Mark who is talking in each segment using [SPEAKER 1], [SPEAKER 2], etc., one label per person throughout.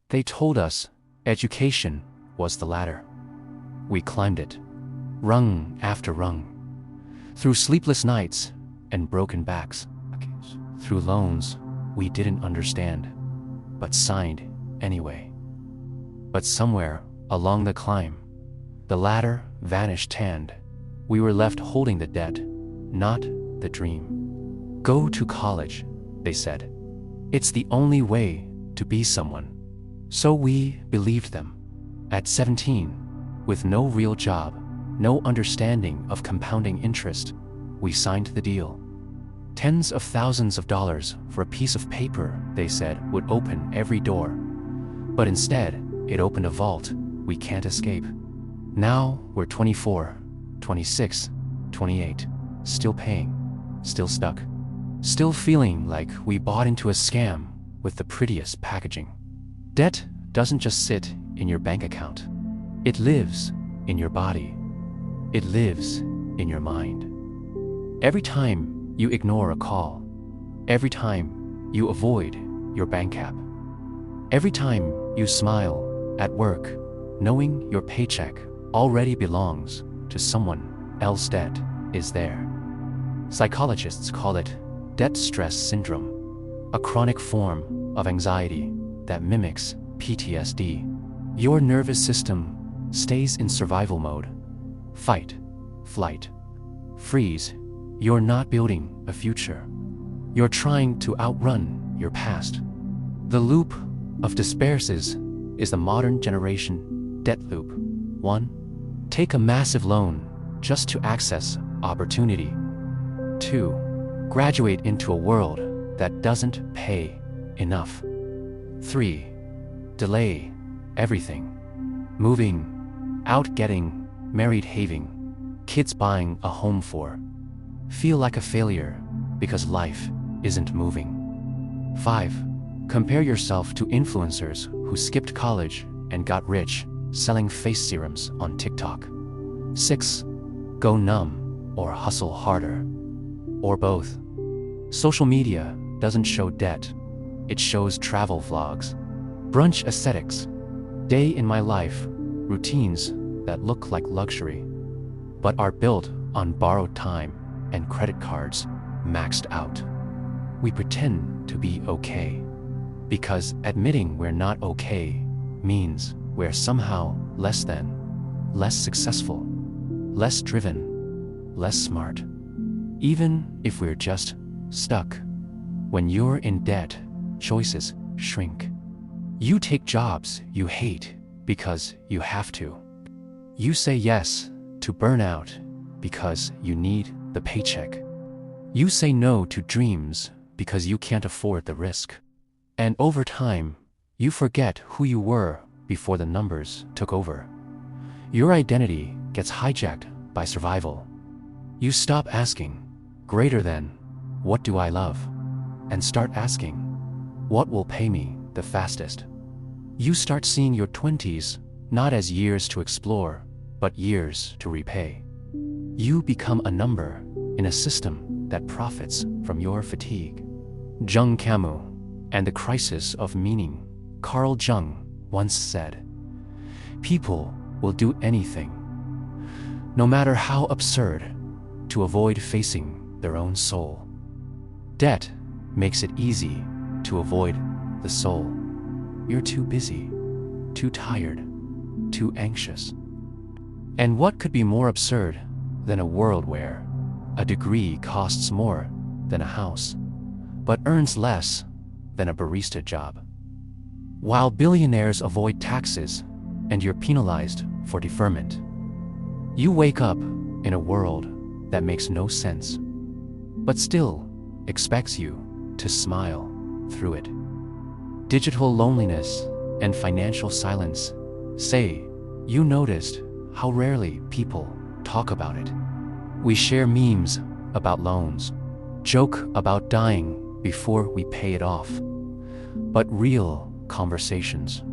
[SPEAKER 1] They told us education was the ladder. We climbed it, rung after rung, through sleepless nights and broken backs, through loans we didn't understand, but signed anyway. But somewhere along the climb, the ladder vanished tanned. We were left holding the debt, not the dream. Go to college, they said. It's the only way to be someone. So we believed them. At 17, with no real job, no understanding of compounding interest, we signed the deal. Tens of thousands of dollars for a piece of paper, they said, would open every door. But instead, it opened a vault we can't escape. Now we're 24, 26, 28, still paying, still stuck, still feeling like we bought into a scam with the prettiest packaging. Debt doesn't just sit in your bank account. It lives in your body. It lives in your mind. Every time you ignore a call, every time you avoid your bank app, every time you smile at work, knowing your paycheck already belongs to someone else, debt is there. Psychologists call it debt stress syndrome, a chronic form of anxiety that mimics PTSD. Your nervous system stays in survival mode. Fight, flight, freeze. You're not building a future. You're trying to outrun your past. The loop of despair is the modern generation debt loop. 1. Take a massive loan just to access opportunity. 2. Graduate into a world that doesn't pay enough. 3. Delay everything. Moving, out, getting married, having kids, buying a home for. Feel like a failure because life isn't moving. 5. Compare yourself to influencers who skipped college and got rich selling face serums on TikTok. 6. Go numb or hustle harder, or both. Social media doesn't show debt, it shows travel vlogs, brunch aesthetics, day in my life routines that look like luxury, but are built on borrowed time and credit cards maxed out. We pretend to be okay, because admitting we're not okay means we're somehow less than, less successful, less driven, less smart. Even if we're just stuck. When you're in debt, choices shrink. You take jobs you hate because you have to. You say yes to burnout because you need the paycheck. You say no to dreams because you can't afford the risk. And over time, you forget who you were before the numbers took over. Your identity gets hijacked by survival. You stop asking, greater than, what do I love? And start asking, what will pay me the fastest? You start seeing your 20s not as years to explore, but years to repay. You become a number in a system that profits from your fatigue. Jung Camus and the Crisis of Meaning. Carl Jung once said, "People will do anything, no matter how absurd, to avoid facing their own soul." Debt makes it easy to avoid the soul. You're too busy, too tired, too anxious. And what could be more absurd than a world where a degree costs more than a house, but earns less than a barista job? While billionaires avoid taxes and you're penalized for deferment, you wake up in a world that makes no sense, but still expects you to smile through it. Digital loneliness and financial silence. Say, you noticed how rarely people talk about it. We share memes about loans, joke about dying before we pay it off, but real conversations.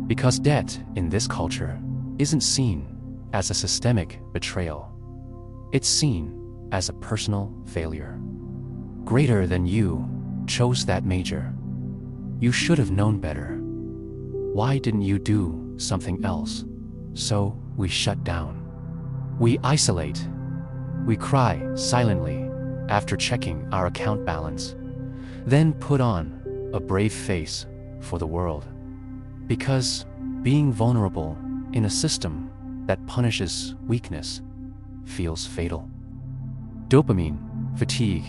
[SPEAKER 1] Because debt in this culture isn't seen as a systemic betrayal. It's seen as a personal failure. Greater than you chose that major. You should have known better. Why didn't you do something else? So we shut down. We isolate. We cry silently after checking our account balance, then put on a brave face for the world. Because being vulnerable in a system that punishes weakness feels fatal. Dopamine, fatigue,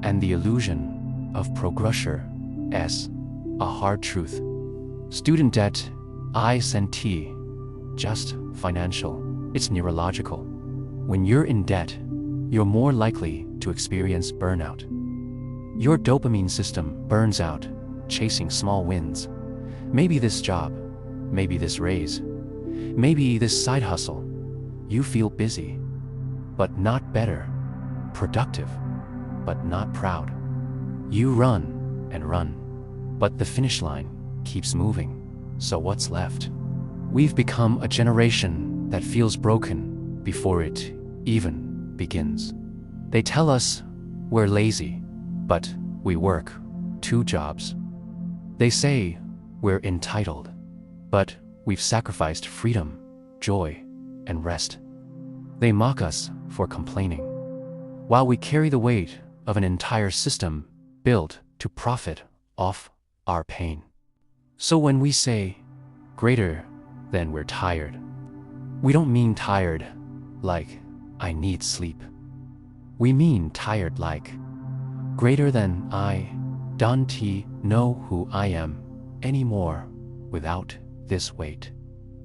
[SPEAKER 1] and the illusion of progression as a hard truth. Student debt, isn't just financial, it's neurological. When you're in debt, you're more likely to experience burnout. Your dopamine system burns out, chasing small wins. Maybe this job, maybe this raise, maybe this side hustle. You feel busy, but not better. Productive, but not proud. You run and run, but the finish line keeps moving. So what's left? We've become a generation that feels broken before it even begins. They tell us we're lazy, but we work 2 jobs. They say we're entitled, but we've sacrificed freedom, joy, and rest. They mock us for complaining, while we carry the weight of an entire system built to profit off our pain. So when we say greater than we're tired, we don't mean tired like I need sleep. We mean tired like greater than I don't know who I am anymore without this weight.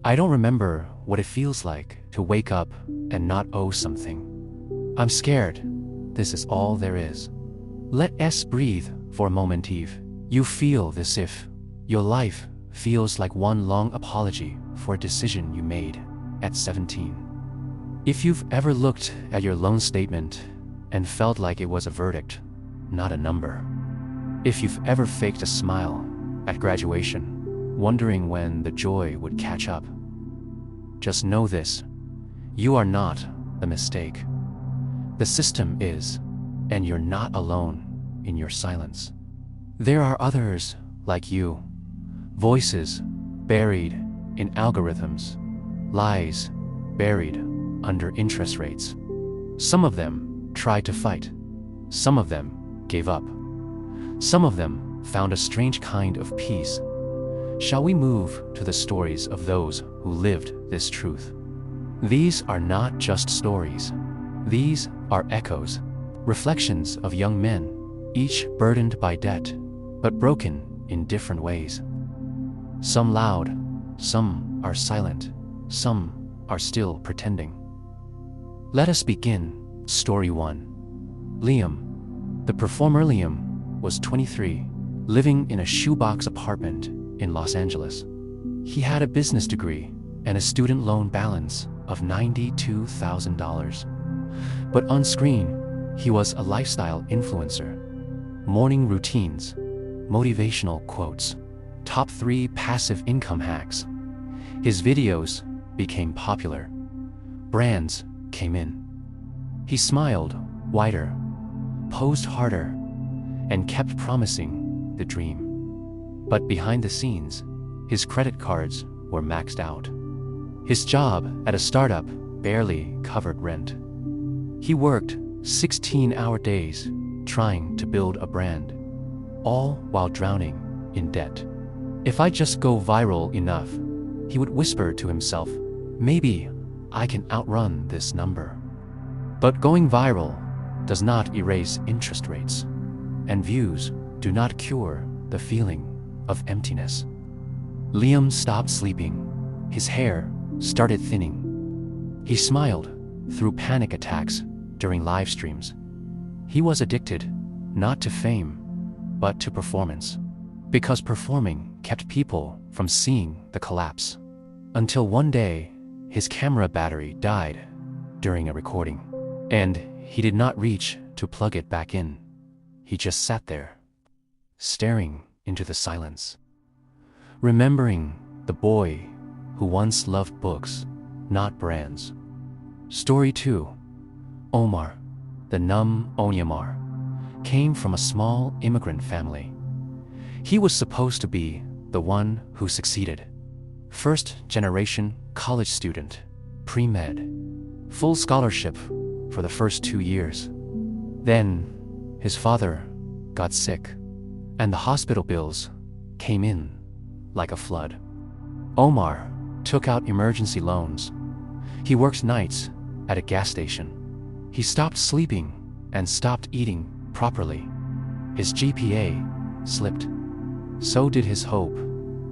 [SPEAKER 1] I don't remember what it feels like to wake up and not owe something. I'm scared. This is all there is. Let us breathe for a moment. If you feel this, if your life feels like one long apology for a decision you made at 17. If you've ever looked at your loan statement and felt like it was a verdict, not a number. If you've ever faked a smile at graduation, wondering when the joy would catch up, just know this: you are not the mistake. The system is, and you're not alone in your silence. There are others like you, voices buried in algorithms, lies buried under interest rates. Some of them tried to fight. Some of them gave up. Some of them found a strange kind of peace. Shall we move to the stories of those who lived this truth? These are not just stories. These are echoes, reflections of young men, each burdened by debt, but broken in different ways. Some loud, some are silent, some are still pretending. Let us begin. Story 1. Liam. The performer Liam was 23, living in a shoebox apartment in Los Angeles. He had a business degree and a student loan balance of $92,000. But on screen, he was a lifestyle influencer. Morning routines, motivational quotes, top 3 passive income hacks. His videos became popular. Brands came in. He smiled wider, posed harder, and kept promising the dream. But behind the scenes, his credit cards were maxed out. His job at a startup barely covered rent. He worked 16-hour days trying to build a brand, all while drowning in debt. If I just go viral enough, he would whisper to himself, maybe I can outrun this number. But going viral does not erase interest rates, and views do not cure the feeling of emptiness. Liam stopped sleeping. His hair started thinning. He smiled through panic attacks during live streams. He was addicted, not to fame, but to performance, because performing kept people from seeing the collapse. Until one day, his camera battery died during a recording, and he did not reach to plug it back in. He just sat there, staring into the silence, remembering the boy who once loved books, not brands. Story 2. Omar, the Onyamar, came from a small immigrant family. He was supposed to be the one who succeeded, First generation college student, pre-med, full scholarship for the first 2 years. Then, his father got sick, and the hospital bills came in like a flood. Omar took out emergency loans. He worked nights at a gas station. He stopped sleeping and stopped eating properly. His GPA slipped. So did his hope.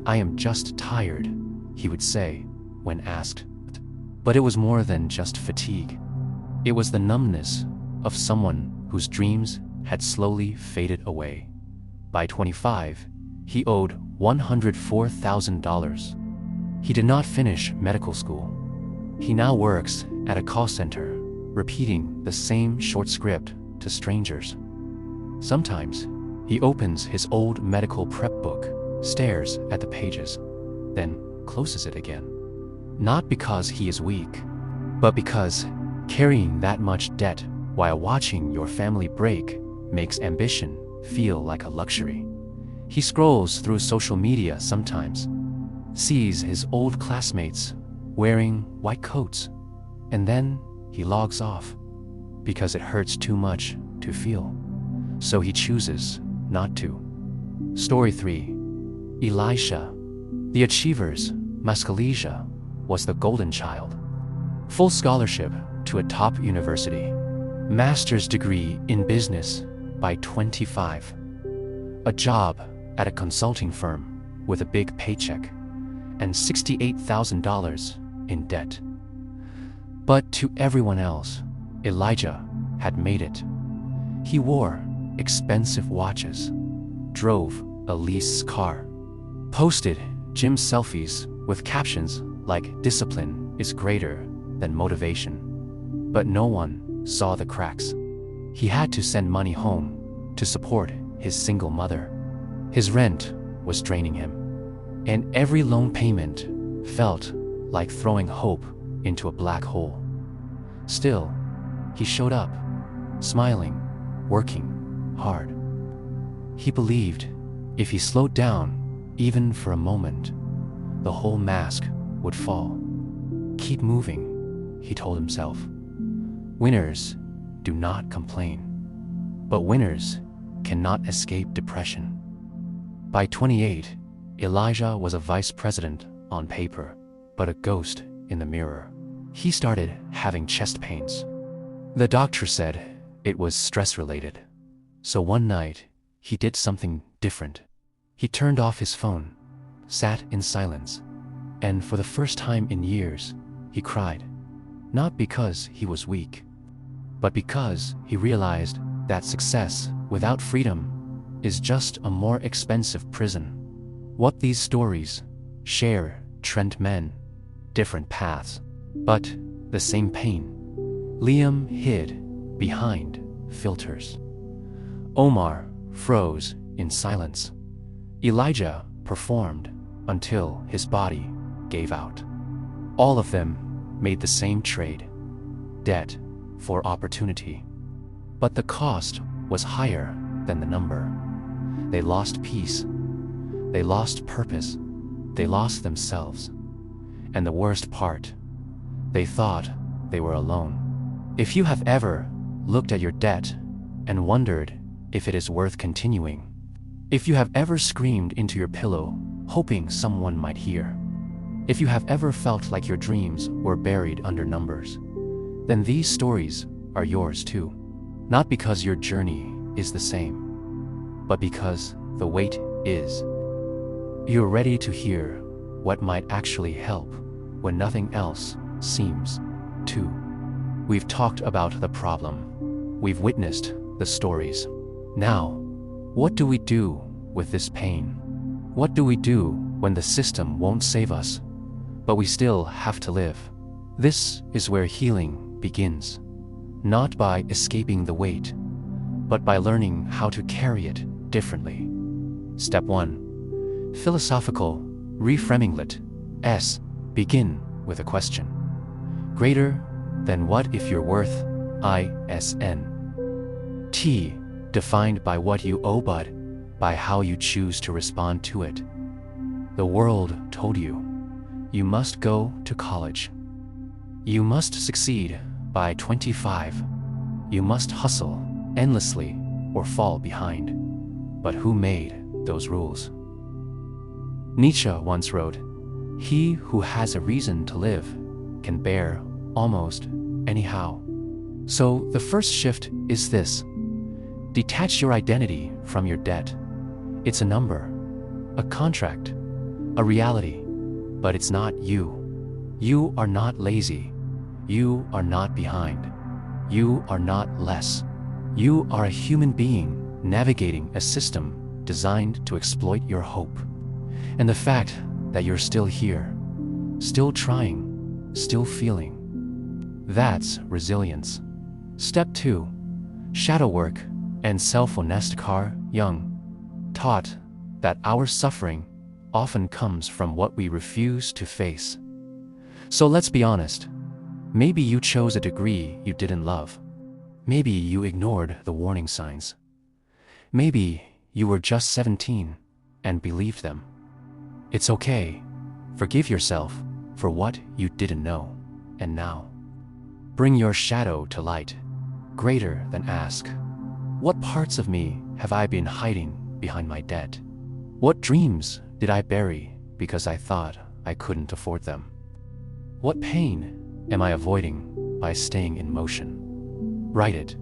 [SPEAKER 1] "I am just tired," he would say when asked. But it was more than just fatigue. It was the numbness of someone whose dreams had slowly faded away. By 25, he owed $104,000. He did not finish medical school. He now works at a call center, repeating the same short script to strangers. Sometimes, he opens his old medical prep book, stares at the pages, then closes it again. Not because he is weak, but because carrying that much debt while watching your family break makes ambition feel like a luxury. He scrolls through social media sometimes, sees his old classmates wearing white coats, and then he logs off because it hurts too much to feel. So he chooses not to. Story 3. Elisha. The Achiever's Maskalesia was the golden child. Full scholarship to a top university. Master's degree in business by 25. A job at a consulting firm with a big paycheck and $68,000 in debt. But to everyone else, Elijah had made it. He wore expensive watches, drove a leased car, posted gym selfies with captions like "Discipline is greater than motivation." But no one saw the cracks. He had to send money home to support his single mother. His rent was draining him, and every loan payment felt like throwing hope into a black hole. Still, he showed up, smiling, working hard. He believed if he slowed down, even for a moment, the whole mask would fall. "Keep moving," he told himself. Winners do not complain, but winners cannot escape depression. By 28, Elijah was a vice president on paper, but a ghost in the mirror. He started having chest pains. The doctor said it was stress-related. So one night, he did something different. He turned off his phone, sat in silence, and for the first time in years, he cried. Not because he was weak, but because he realized that success without freedom is just a more expensive prison. What these stories share: trend men, different paths, but the same pain. Liam hid behind filters. Omar froze in silence. Elijah performed until his body gave out. All of them made the same trade: debt for opportunity. But the cost was higher than the number. They lost peace. They lost purpose. They lost themselves. And the worst part, they thought they were alone. If you have ever looked at your debt and wondered if it is worth continuing, if you have ever screamed into your pillow hoping someone might hear, if you have ever felt like your dreams were buried under numbers, then these stories are yours too. Not because your journey is the same, but because the weight is. You're ready to hear what might actually help when nothing else seems to. We've talked about the problem. We've witnessed the stories. Now, what do we do with this pain? What do we do when the system won't save us, but we still have to live? This is where healing begins. Not by escaping the weight, but by learning how to carry it differently. Step 1. Philosophical reframing. S. Begin with a question. Greater than what if you're worth ISN. T. Defined by what you owe but by how you choose to respond to it. The world told you. You must go to college. You must succeed by 25. You must hustle endlessly or fall behind. But who made those rules? Nietzsche once wrote, "He who has a reason to live can bear almost anyhow." So the first shift is this. Detach your identity from your debt. It's a number, a contract, a reality, but it's not you. You are not lazy. You are not behind. You are not less. You are a human being navigating a system designed to exploit your hope. And the fact that you're still here, still trying, still feeling, that's resilience. Step 2. Shadow work and self-honesty. Carl Jung taught that our suffering often comes from what we refuse to face. So let's be honest. Maybe you chose a degree you didn't love. Maybe you ignored the warning signs. Maybe you were just 17 and believed them. It's okay. Forgive yourself for what you didn't know. And now, bring your shadow to light. Greater than ask, what parts of me have I been hiding behind my debt? What dreams did I bury because I thought I couldn't afford them? What pain am I avoiding by staying in motion? Write it.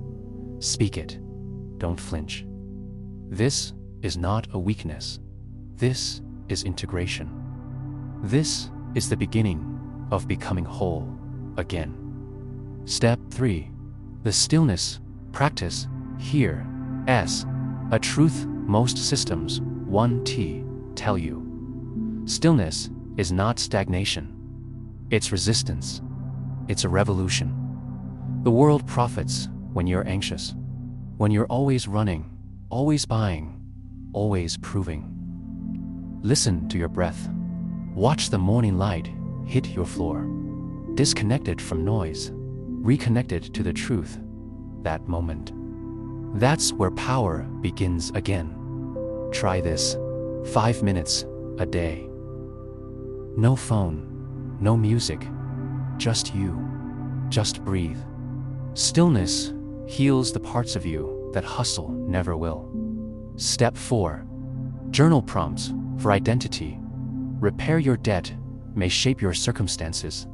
[SPEAKER 1] Speak it. Don't flinch. This is not a weakness. This is integration. This is the beginning of becoming whole again. Step 3. The stillness practice. Here, S, a truth most systems 1T tell you. Stillness is not stagnation. It's resistance. It's a revolution. The world profits when you're anxious, when you're always running, always buying, always proving. Listen to your breath. Watch the morning light hit your floor. Disconnected from noise, reconnected to the truth, that moment. That's where power begins again. Try this. 5 minutes a day. No phone, no music, just you. Just breathe. Stillness heals the parts of you that hustle never will. Step 4. Journal prompts for identity. Repair your debt may shape your circumstances,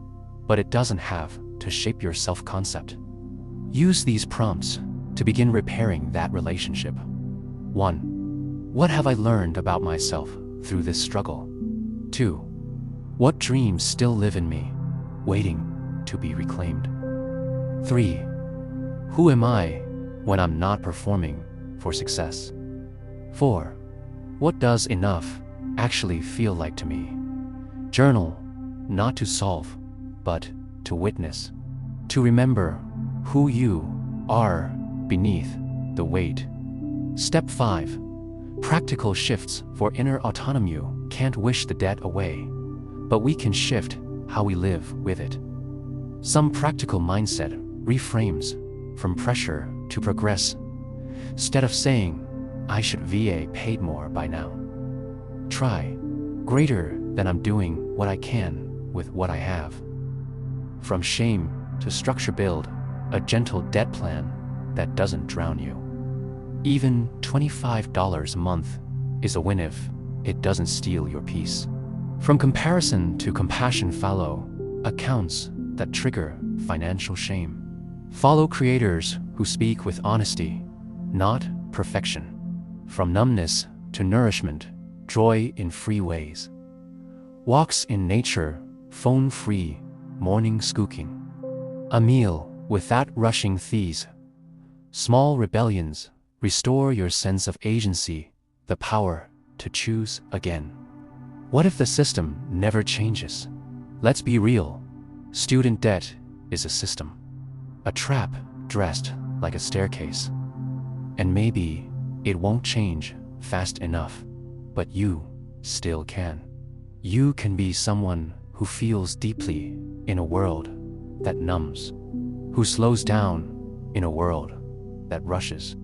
[SPEAKER 1] but it doesn't have to shape your self-concept. Use these prompts to begin repairing that relationship. 1. What have I learned about myself through this struggle? 2. What dreams still live in me, waiting to be reclaimed? 3. Who am I when I'm not performing for success? 4. What does enough actually feel like to me? Journal, not to solve, but to witness. To remember who you are beneath the weight. Step 5. Practical shifts for inner autonomy. You can't wish the debt away, but we can shift how we live with it. Some practical mindset reframes from pressure to progress. Instead of saying, I should VA paid more by now. Try, greater than I'm doing what I can with what I have. From shame to structure, build a gentle debt plan that doesn't drown you. Even $25 a month is a win if it doesn't steal your peace. From comparison to compassion, follow accounts that trigger financial shame. Follow creators who speak with honesty, not perfection. From numbness to nourishment, joy in free ways. Walks in nature, phone-free, morning skooking. A meal without rushing thieves. Small rebellions restore your sense of agency, the power to choose again. What if the system never changes? Let's be real. Student debt is a system. A trap dressed like a staircase. And maybe it won't change fast enough, but you still can. You can be someone who feels deeply in a world that numbs, who slows down in a world that rushes,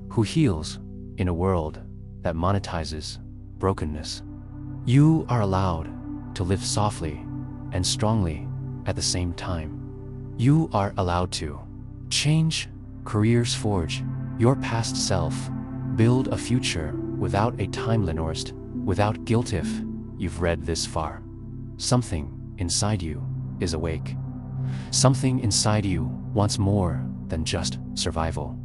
[SPEAKER 1] who heals in a world that monetizes brokenness. You are allowed to live softly and strongly at the same time. You are allowed to change, careers forge, your past self, build a future without a timeline or without guilt. If you've read this far, something inside you is awake. Something inside you wants more than just survival.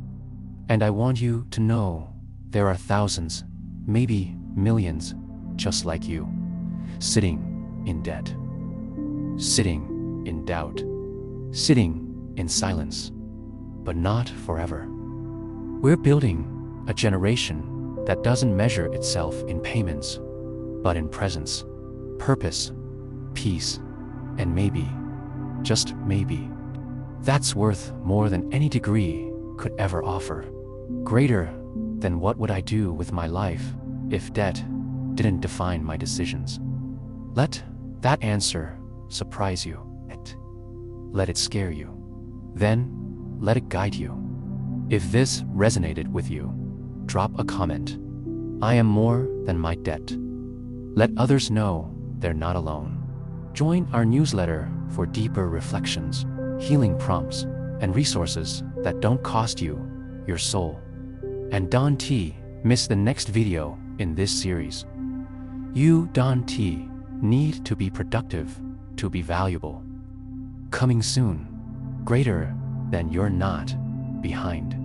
[SPEAKER 1] And I want you to know there are thousands, maybe millions, just like you, sitting in debt, sitting in doubt, sitting in silence, but not forever. We're building a generation that doesn't measure itself in payments, but in presence, purpose, peace, and maybe, just maybe, that's worth more than any degree could ever offer. Greater than what would I do with my life if debt didn't define my decisions. Let that answer surprise you. Let it scare you. Then let it guide you. If this resonated with you, drop a comment. I am more than my debt. Let others know they're not alone. Join our newsletter for deeper reflections, healing prompts, and resources that don't cost you your soul. And Don T, miss the next video in this series. You, Don T, need to be productive to be valuable. Coming soon, greater than you're not behind.